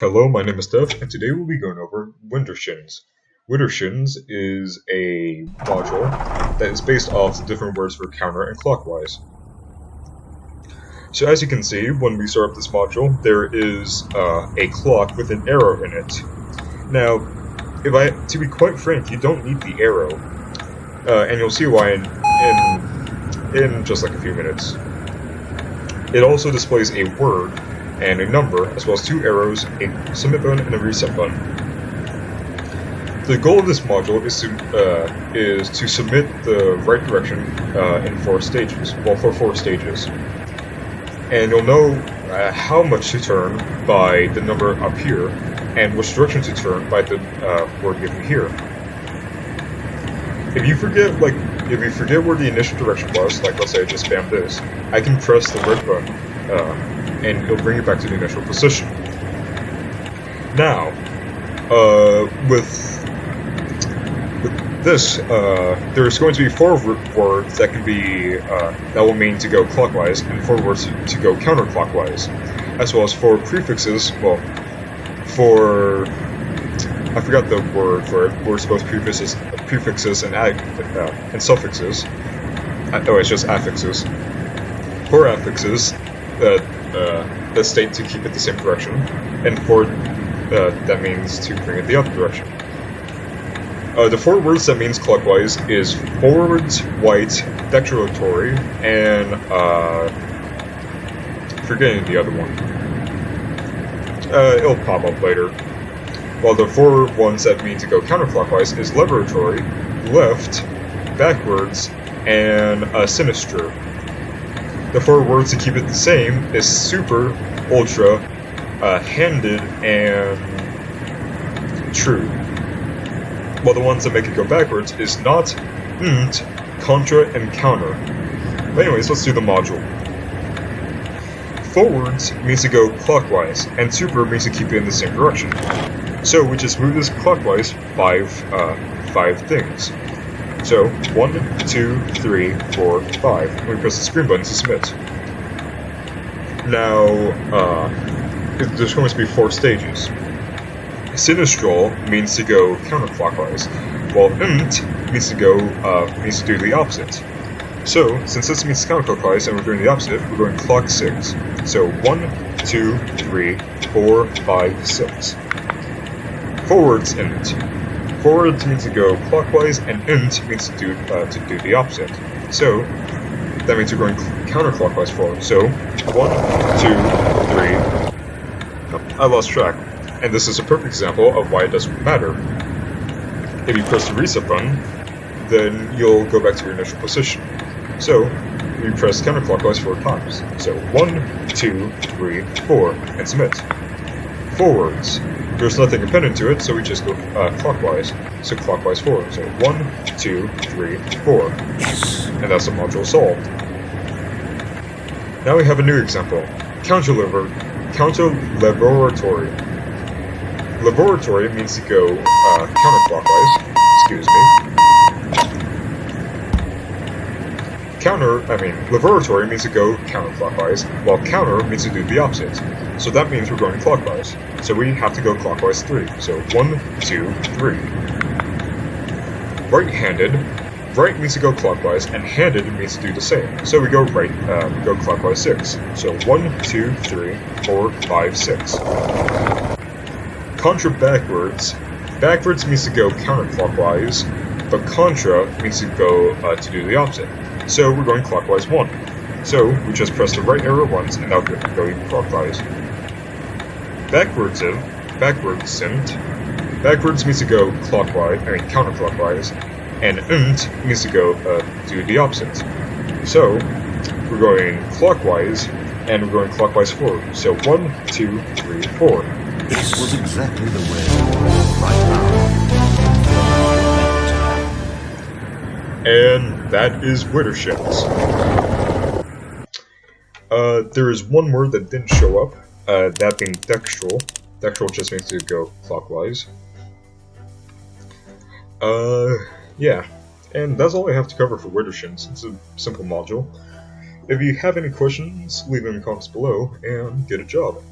Hello, my name is Dev, and today we'll be going over Widdershins. Widdershins is a module that is based off the different words for counter and clockwise. So as you can see, when we start up this module, there is a clock with an arrow in it. Now, to be quite frank, you don't need the arrow, and you'll see why in just like a few minutes. It also displays a word and a number, as well as two arrows, a submit button, and a reset button. The goal of this module is to submit the right direction in 4 stages. Well, for 4 stages. And you'll know how much to turn by the number up here, and which direction to turn by the word given here. If you forget where the initial direction was, like let's say I just spammed this, I can press the red button, and it'll bring you back to the initial position. Now, with this, there's going to be 4 words that can be that will mean to go clockwise, and 4 words to go counterclockwise, as well as 4 prefixes. Well, I forgot the word for it. Words both prefixes and suffixes. Oh, it's just affixes. 4 affixes that state to keep it the same direction, and 4 that means to bring it the other direction. The 4 words that means clockwise is forwards, white, declaratory, and forgetting the other one. It'll pop up later. While the 4 ones that mean to go counterclockwise is liberatory, left, backwards, and sinister. The 4 words to keep it the same is super, ultra, handed, and true. While the ones that make it go backwards is not, contra, and counter. But anyways, let's do the module. Forwards means to go clockwise, and super means to keep it in the same direction. So we just move this clockwise 5 things. So 1, 2, 3, 4, 5. And we press the screen button to submit. Now, there's going to be 4 stages. Sinistral means to go counterclockwise, while means to do the opposite. So, since this means counterclockwise and we're doing the opposite, we're going clock 6. So 1, 2, 3, 4, 5, 6. Forwards int. Forwards means to go clockwise, and int means to do the opposite. So that means we're going counterclockwise forward. So 1, 2, 3. I lost track. And this is a perfect example of why it doesn't matter. If you press the reset button, then you'll go back to your initial position. So we press counterclockwise 4 times. So 1, 2, 3, 4, and submit. Forwards. There's nothing appended to it, so we just go clockwise. So clockwise forward. So 1, 2, 3, 4. Yes. And that's the module solved. Now we have a new example. Counter-laboratory. Laboratory means to go counterclockwise. Excuse me. Laboratory means to go counterclockwise, while counter means to do the opposite. So that means we're going clockwise. So we have to go clockwise 3. So 1, 2, 3. Right-handed. Right means to go clockwise, and handed means to do the same. So we go go clockwise 6. So 1, 2, 3, 4, 5, 6. Contra backwards. Backwards means to go counterclockwise, but contra means to go to do the opposite. So we're going clockwise 1. So we just press the right arrow once, and now go clockwise. Backwards means to go counterclockwise, and means to go do the opposite. So we're going clockwise, and we're going clockwise forward. So 1, 2, 3, 4. This was exactly the way right now. And that is Widdershins. There is one word that didn't show up, that being dextral. Dextral just means to go clockwise. Yeah. And that's all I have to cover for Widdershins. It's a simple module. If you have any questions, leave them in the comments below, and get a job.